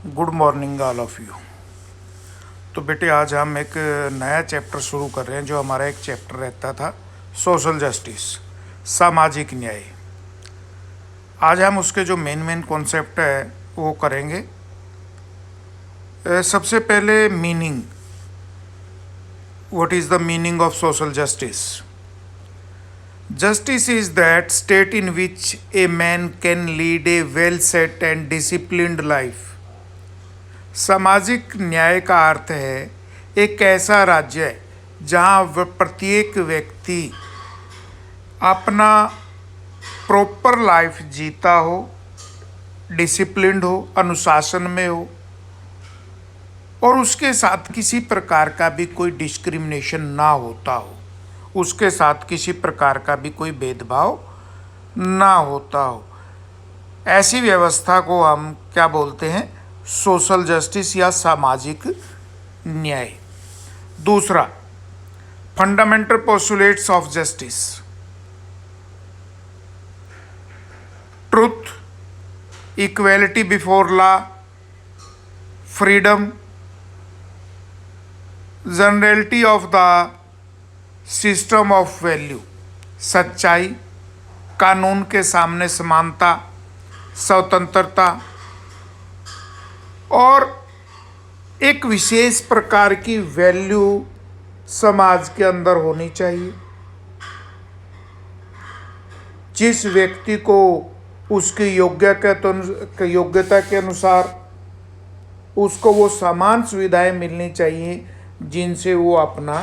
Good morning all of you. तो बेटे आज हम एक नया चैप्टर शुरू कर रहे हैं जो हमारा एक चैप्टर रहता था सोशल जस्टिस, सामाजिक न्याय। आज हम उसके जो मेन कॉन्सेप्ट है वो करेंगे। सबसे पहले meaning, what is the meaning of social justice. Justice is that state in which a man can lead A well set and disciplined life. सामाजिक न्याय का अर्थ है एक ऐसा राज्य जहाँ प्रत्येक व्यक्ति अपना प्रॉपर लाइफ जीता हो, डिसिप्लिन्ड हो, अनुशासन में हो और उसके साथ किसी प्रकार का भी कोई डिस्क्रिमिनेशन ना होता हो, उसके साथ किसी प्रकार का भी कोई भेदभाव ना होता हो। ऐसी व्यवस्था को हम क्या बोलते हैं? सोशल जस्टिस या सामाजिक न्याय। दूसरा, fundamental postulates of justice. Truth, equality before law, freedom, generality of the system of value, सच्चाई, कानून के सामने समानता, स्वतंत्रता और एक विशेष प्रकार की वैल्यू समाज के अंदर होनी चाहिए। जिस व्यक्ति को उसकी योग्यता के अनुसार उसको वो समान सुविधाएं मिलनी चाहिए जिनसे वो अपना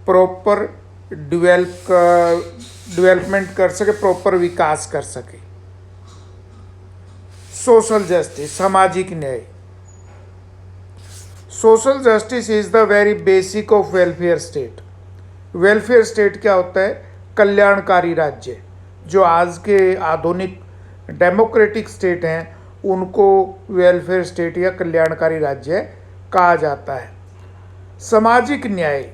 प्रॉपर डेवलपमेंट कर सके, प्रॉपर विकास कर सके। सोशल जस्टिस, सामाजिक न्याय। Social justice is the very basic of welfare state. Welfare state क्या होता है? कल्याणकारी राज्य। जो आज के आधुनिक डेमोक्रेटिक स्टेट हैं उनको वेलफेयर स्टेट या कल्याणकारी राज्य कहा जाता है। सामाजिक न्याय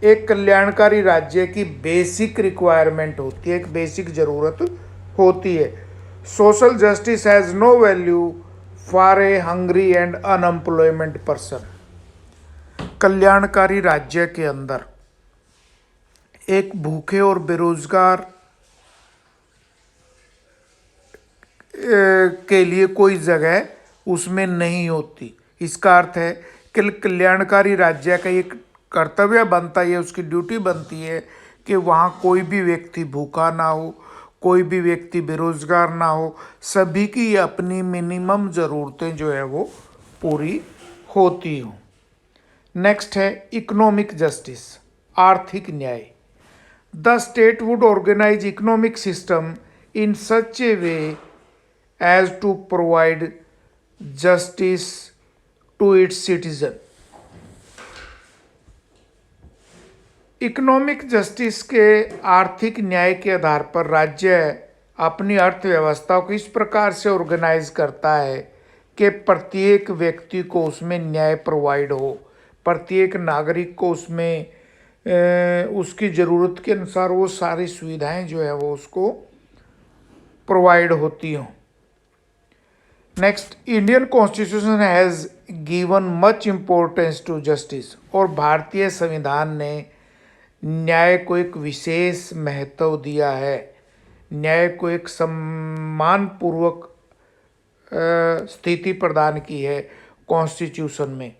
एक कल्याणकारी राज्य की बेसिक रिक्वायरमेंट होती है, एक बेसिक ज़रूरत होती है। Social justice has no value for a hungry and unemployment person. कल्याणकारी राज्य के अंदर एक भूखे और बेरोजगार के लिए कोई जगह उसमें नहीं होती। इसका अर्थ है कि कल्याणकारी राज्य का एक कर्तव्य बनता है, उसकी ड्यूटी बनती है कि वहाँ कोई भी व्यक्ति भूखा ना हो, कोई भी व्यक्ति बेरोजगार ना हो, सभी की अपनी मिनिमम ज़रूरतें जो है वो पूरी होती हों। नेक्स्ट है इकोनॉमिक जस्टिस, आर्थिक न्याय। The state would organise economic system in such a way as to provide justice to its citizen. Economic justice के आर्थिक न्याय के आधार पर राज्य अपनी अर्थव्यवस्था को इस प्रकार से ऑर्गेनाइज करता है कि प्रत्येक व्यक्ति को उसमें न्याय प्रोवाइड हो, प्रत्येक नागरिक को उसमें उसकी ज़रूरत के अनुसार वो सारी सुविधाएं जो है वो उसको प्रोवाइड होती हों। Next, Indian constitution has given much importance to justice. और भारतीय संविधान ने न्याय को एक विशेष महत्व दिया है, न्याय को एक सम्मानपूर्वक स्थिति प्रदान की है कॉन्स्टिट्यूशन में।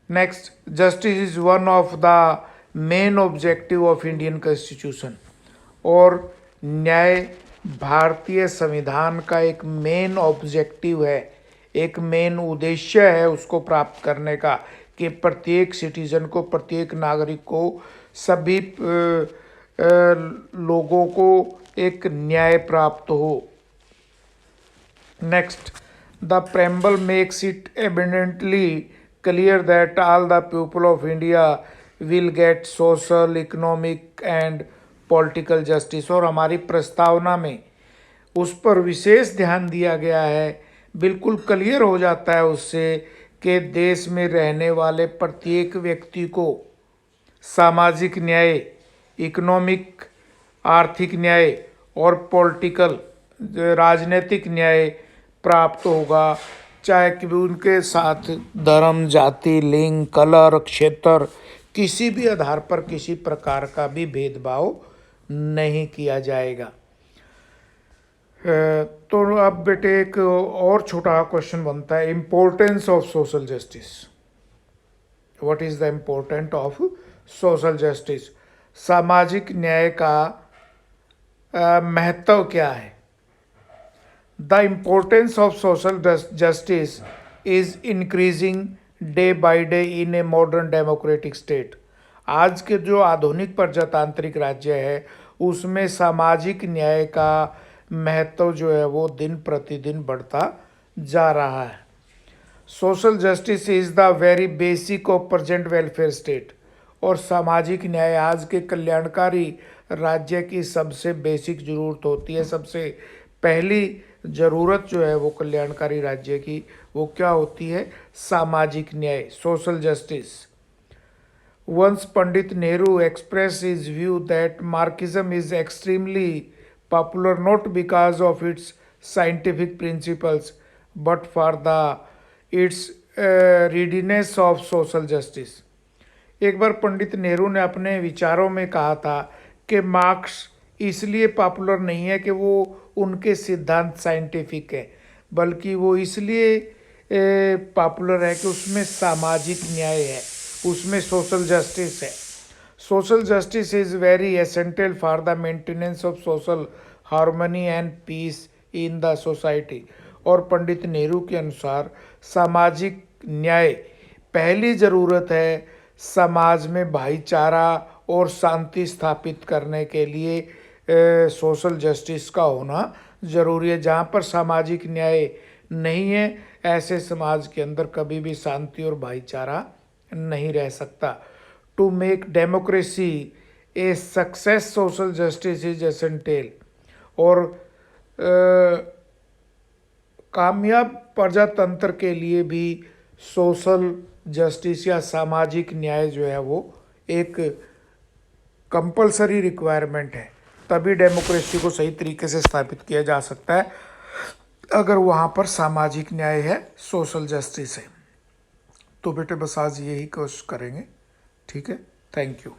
Next, justice is one of the main objective of Indian constitution. और न्याय भारतीय संविधान का एक मेन ऑब्जेक्टिव है, एक मेन उद्देश्य है उसको प्राप्त करने का कि प्रत्येक सिटीजन को, प्रत्येक नागरिक को, सभी लोगों को एक न्याय प्राप्त हो। Next, the preamble makes it evidently clear that all the people of India will get social, economic and political justice. और हमारी प्रस्तावना में उस पर विशेष ध्यान दिया गया है, बिल्कुल क्लियर हो जाता है उससे कि देश में रहने वाले प्रत्येक व्यक्ति को सामाजिक न्याय, इकोनॉमिक आर्थिक न्याय और पॉलिटिकल राजनीतिक न्याय प्राप्त होगा, चाहे कि भी उनके साथ धर्म, जाति, लिंग, कलर, क्षेत्र, किसी भी आधार पर किसी प्रकार का भी भेदभाव नहीं किया जाएगा। तो अब बेटे एक और छोटा क्वेश्चन बनता है, importance of social justice. What is the important of social justice? सामाजिक न्याय का महत्व क्या है? The importance of social justice is increasing day by day in a modern democratic state. आज के जो आधुनिक प्रजातांत्रिक राज्य है उसमें सामाजिक न्याय का महत्व जो है वो दिन प्रतिदिन बढ़ता जा रहा है। Social justice is the very basic of present welfare state. और सामाजिक न्याय आज के कल्याणकारी राज्य की सबसे बेसिक ज़रूरत होती है। सबसे पहली ज़रूरत जो है वो कल्याणकारी राज्य की वो क्या होती है? सामाजिक न्याय, social justice. Once Pandit Nehru express his view that Marxism is extremely popular not because of its scientific principles but for its readiness of social justice। एक बार पंडित नेहरू ने अपने विचारों में कहा था कि मार्क्स इसलिए पॉपुलर नहीं है कि वो उनके सिद्धांत साइंटिफिक है, बल्कि वो इसलिए पॉपुलर है कि उसमें सामाजिक न्याय है, उसमें सोशल जस्टिस है। Social justice is very essential for the maintenance of social harmony and peace in the society. और पंडित नेहरू के अनुसार सामाजिक न्याय पहली ज़रूरत है समाज में भाईचारा और शांति स्थापित करने के लिए। सोशल जस्टिस का होना ज़रूरी है। जहाँ पर सामाजिक न्याय नहीं है ऐसे समाज के अंदर कभी भी शांति और भाईचारा नहीं रह सकता। To make democracy a success social justice is essential. और कामयाब प्रजातंत्र के लिए भी सोशल जस्टिस या सामाजिक न्याय जो है वो एक कंपलसरी रिक्वायरमेंट है। तभी डेमोक्रेसी को सही तरीके से स्थापित किया जा सकता है अगर वहाँ पर सामाजिक न्याय है, सोशल जस्टिस है। तो बेटे बस आज यही कोशिश करेंगे। ठीक है, थैंक यू।